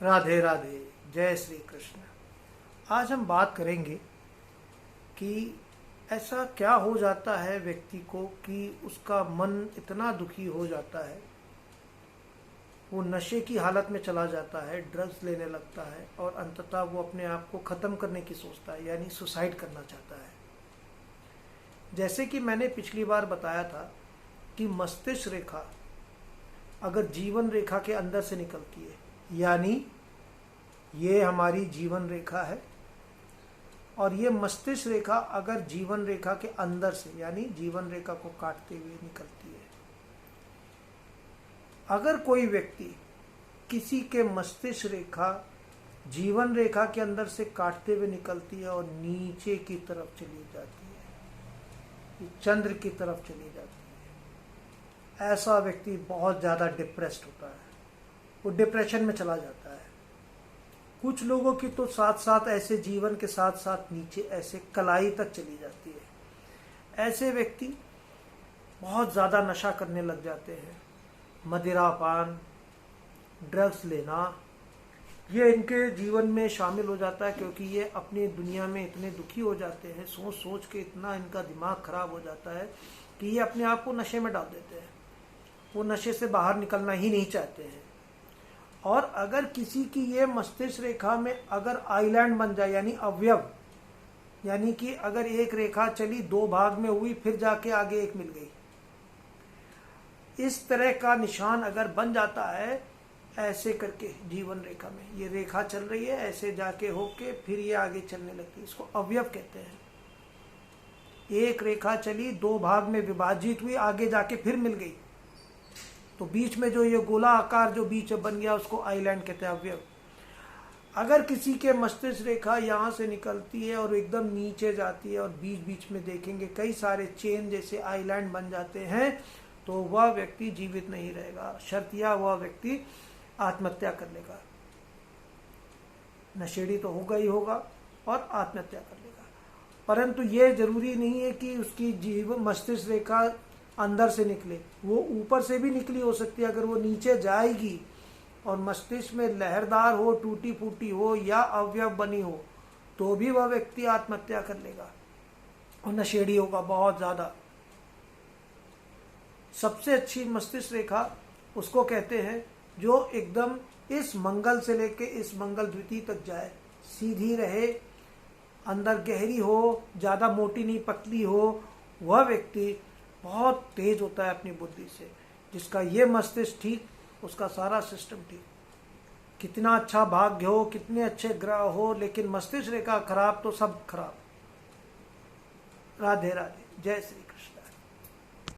राधे राधे। जय श्री कृष्ण। आज हम बात करेंगे कि ऐसा क्या हो जाता है व्यक्ति को कि उसका मन इतना दुखी हो जाता है, वो नशे की हालत में चला जाता है, ड्रग्स लेने लगता है और अंततः वो अपने आप को ख़त्म करने की सोचता है, यानी सुसाइड करना चाहता है। जैसे कि मैंने पिछली बार बताया था कि मस्तिष्क रेखा अगर जीवन रेखा के अंदर से निकलती है, यानी ये हमारी जीवन रेखा है, और ये मस्तिष्क रेखा अगर जीवन रेखा के अंदर से यानी जीवन रेखा को काटते हुए निकलती है। अगर कोई व्यक्ति किसी के मस्तिष्क रेखा जीवन रेखा के अंदर से काटते हुए निकलती है और नीचे की तरफ चली जाती है, ये चंद्र की तरफ चली जाती है, ऐसा व्यक्ति बहुत ज़्यादा डिप्रेस्ड होता है, वो डिप्रेशन में चला जाता है। कुछ लोगों की तो साथ साथ ऐसे जीवन के साथ साथ नीचे ऐसे कलाई तक चली जाती है। ऐसे व्यक्ति बहुत ज़्यादा नशा करने लग जाते हैं, मदिरापान, ड्रग्स लेना, ये इनके जीवन में शामिल हो जाता है, क्योंकि ये अपनी दुनिया में इतने दुखी हो जाते हैं, सोच सोच के इतना इनका दिमाग खराब हो जाता है कि ये अपने आप को नशे में डाल देते हैं। वो नशे से बाहर निकलना ही नहीं चाहते हैं। और अगर किसी की ये मस्तिष्क रेखा में अगर आइलैंड बन जाए, यानी अवयव, यानी कि अगर एक रेखा चली दो भाग में हुई फिर जाके आगे एक मिल गई, इस तरह का निशान अगर बन जाता है ऐसे करके जीवन रेखा में, ये रेखा चल रही है ऐसे जाके होके फिर ये आगे चलने लगती है, इसको अवयव कहते हैं। एक रेखा चली दो भाग में विभाजित हुई, आगे जाके फिर मिल गई, तो बीच में जो ये गोला आकार जो बीच बन गया उसको आइलैंड कहते हैं, अवयव। अगर किसी के मस्तिष्क रेखा यहाँ से निकलती है और एकदम नीचे जाती है और बीच बीच में देखेंगे कई सारे चेन जैसे आइलैंड बन जाते हैं, तो वह व्यक्ति जीवित नहीं रहेगा, शर्तिया वह व्यक्ति आत्महत्या कर लेगा। नशेड़ी तो होगा ही होगा और आत्महत्या कर लेगा। परंतु ये जरूरी नहीं है कि उसकी जीवन मस्तिष्क रेखा अंदर से निकले, वो ऊपर से भी निकली हो सकती है। अगर वो नीचे जाएगी और मस्तिष्क में लहरदार हो, टूटी फूटी हो या अवयव बनी हो, तो भी वह व्यक्ति आत्महत्या कर लेगा और नशेड़ी होगा बहुत ज़्यादा। सबसे अच्छी मस्तिष्क रेखा उसको कहते हैं जो एकदम इस मंगल से लेके इस मंगल द्वितीय तक जाए, सीधी रहे, अंदर गहरी हो, ज़्यादा मोटी नहीं पतली हो। वह व्यक्ति बहुत तेज होता है अपनी बुद्धि से, जिसका ये मस्तिष्क ठीक, उसका सारा सिस्टम ठीक। कितना अच्छा भाग्य हो, कितने अच्छे ग्रह हो, लेकिन मस्तिष्क रेखा खराब तो सब खराब। राधे राधे। जय श्री कृष्ण।